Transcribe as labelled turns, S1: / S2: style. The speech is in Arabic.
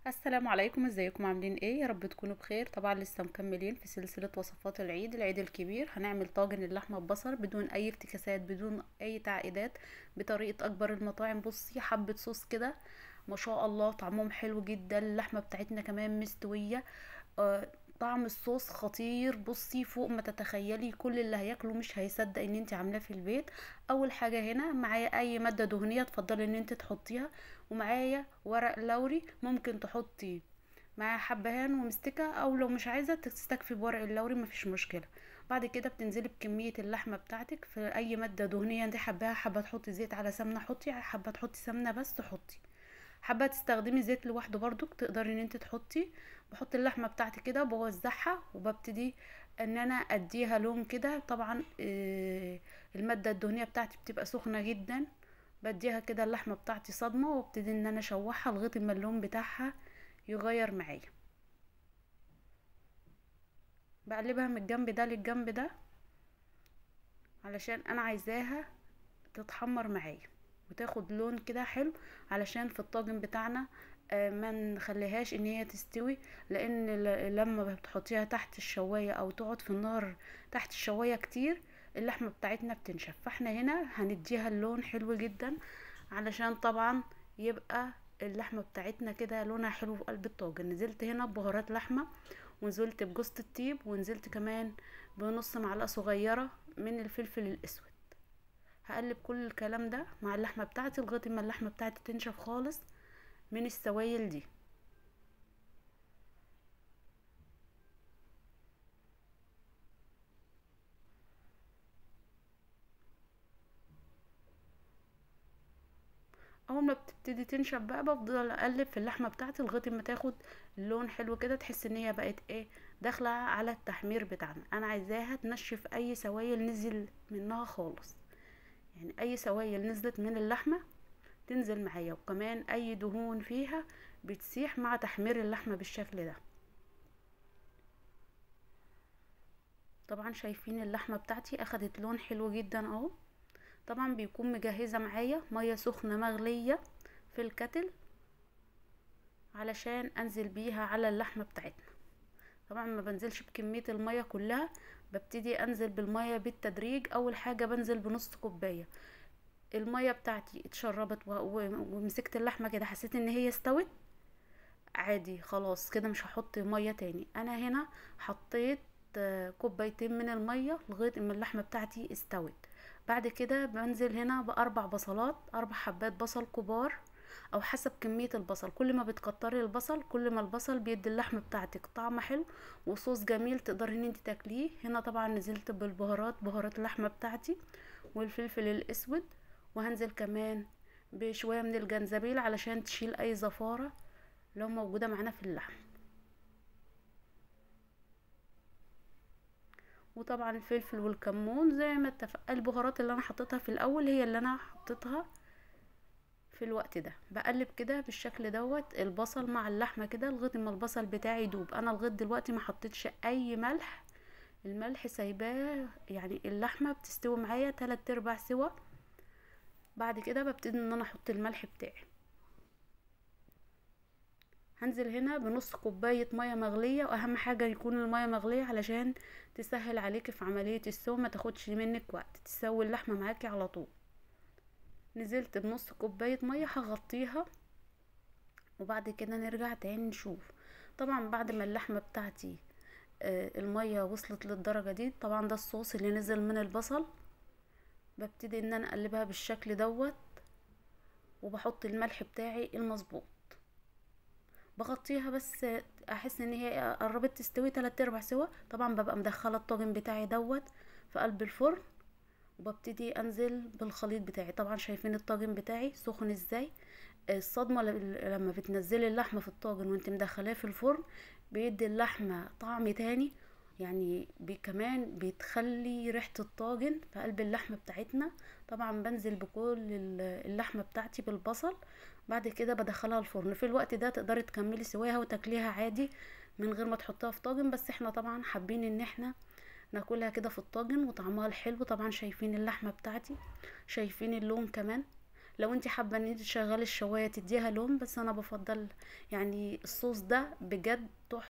S1: السلام عليكم، ازيكم؟ عاملين ايه؟ يا رب تكونوا بخير. طبعا لسه مكملين في سلسلة وصفات العيد الكبير. هنعمل طاجن اللحمة ببصل بدون اي افتكاسات، بدون اي تعقيدات، بطريقة اكبر المطاعم. بصي، حبة صوص كده ما شاء الله طعمهم حلو جدا. اللحمة بتاعتنا كمان مستوية. آه طعم الصوص خطير. بصي، فوق ما تتخيلي. كل اللي هياكله مش هيصدق ان انت عاملاه في البيت. اول حاجة هنا معايا اي مادة دهنية تفضلي ان انت تحطيها، ومعايا ورق لوري ممكن تحطي معاه حبهان ومستكة، او لو مش عايزة تستكفي بورق اللوري مفيش مشكلة. بعد كده بتنزلي بكمية اللحمة بتاعتك في اي مادة دهنية انت حباها. حابة تحطي زيت على سمنة حطي، حابة تحطي سمنة بس حطي، حابه تستخدمي زيت لوحده برضو تقدري ان انت تحطي. بحط اللحمه بتاعتي كده بوزعها وببتدي ان انا اديها لون كده. طبعا الماده الدهنيه بتاعتي بتبقى سخنه جدا. بديها كده اللحمه بتاعتي صدمه وابتدي ان انا اشوحها لغايه ما اللون بتاعها يغير معايا. بقلبها من الجنب ده للجنب ده علشان انا عايزاها تتحمر معايا وتاخد لون كده حلو، علشان في الطاجن بتاعنا ما نخليهاش ان هي تستوي. لان لما بتحطيها تحت الشواية او تقعد في النار تحت الشواية كتير اللحمة بتاعتنا بتنشف. فاحنا هنا هنديها اللون حلو جدا علشان طبعا يبقى اللحمة بتاعتنا كده لونها حلو في قلب الطاجن. نزلت هنا ببهارات لحمة، ونزلت بجوز الطيب، ونزلت كمان بنص معلقة صغيرة من الفلفل الاسود. هقلب كل الكلام ده مع اللحمه بتاعتي لغايه ما اللحمه بتاعتي تنشف خالص من السوائل دي. اول ما بتبتدي تنشف بقى بفضل اقلب في اللحمه بتاعتي لغايه ما تاخد اللون حلو كده، تحس ان هي بقت ايه، داخله على التحمير بتاعنا. انا عايزاها تنشف اي سوائل نزل منها خالص، يعني اي سوائل نزلت من اللحمه تنزل معايا، وكمان اي دهون فيها بتسيح مع تحمير اللحمه بالشكل ده. طبعا شايفين اللحمه بتاعتي اخدت لون حلو جدا اهو. طبعا بيكون مجهزة معايا مية سخنة مغلية في الكتل علشان انزل بيها على اللحمة بتاعتنا. طبعا ما بنزلش بكمية المية كلها، ببتدي انزل بالمية بالتدريج. اول حاجة بنزل بنص كوباية. المية بتاعتي اتشربت ومسكت اللحمة كده حسيت ان هي استوت، عادي خلاص كده مش هحط مية تاني. انا هنا حطيت كوبايتين من المية لغاية اما اللحمة بتاعتي استوت. بعد كده بنزل هنا باربع بصلات، اربع حبات بصل كبار، او حسب كمية البصل. كل ما بتكتري البصل كل ما البصل بيدي اللحمة بتاعتك طعم حلو وصوص جميل تقدري ان انت تاكليه. هنا طبعا نزلت بالبهارات، بهارات اللحمة بتاعتي والفلفل الاسود، وهنزل كمان بشوية من الجنزبيل علشان تشيل اي زفارة لو موجودة معانا في اللحم. وطبعا الفلفل والكمون زي ما اتفق. البهارات اللي انا حطيتها في الاول هي اللي انا حطيتها في الوقت ده. بقلب كده بالشكل دوت البصل مع اللحمة كده لغاية ما البصل بتاعي يدوب. انا لغاية دلوقتي ما حطيتش اي ملح، الملح سايباه، يعني اللحمة بتستوي معايا 3/4 سوا. بعد كده ببتدي ان انا احط الملح بتاعي. هنزل هنا بنص كوباية مية مغلية، واهم حاجة يكون المية مغلية علشان تسهل عليكي في عملية السوا، ما تاخدش منك وقت، تسوي اللحمة معاكي على طول. نزلت بنص كوباية مية هغطيها، وبعد كده نرجع تاني نشوف. طبعا بعد ما اللحمة بتاعتي المية وصلت للدرجة دي، طبعا ده الصوص اللي نزل من البصل. ببتدي ان انا اقلبها بالشكل دوت، وبحط الملح بتاعي المظبوط. بغطيها بس احس ان هي قربت تستوي 3/4 سوا. طبعا ببقى مدخله الطاجن بتاعي دوت في قلب الفرن، وببتدي انزل بالخليط بتاعي. طبعا شايفين الطاجن بتاعي سخن ازاي. الصدمه لما بتنزلي اللحمه في الطاجن وانت مدخلاه في الفرن بيدي اللحمه طعم تاني، يعني كمان بتخلي ريحه الطاجن في قلب اللحمه بتاعتنا. طبعا بنزل بكل اللحمه بتاعتي بالبصل. بعد كده بدخلها الفرن. في الوقت ده تقدري تكملي سواها وتاكليها عادي من غير ما تحطها في طاجن، بس احنا طبعا حابين ان احنا ناكلها كده في الطاجن وطعمها الحلو. طبعا شايفين اللحمه بتاعتي، شايفين اللون كمان. لو انت حابه ان انت تشغلي الشوايه تديها لون، بس انا بفضل يعني الصوص ده بجد تحفه.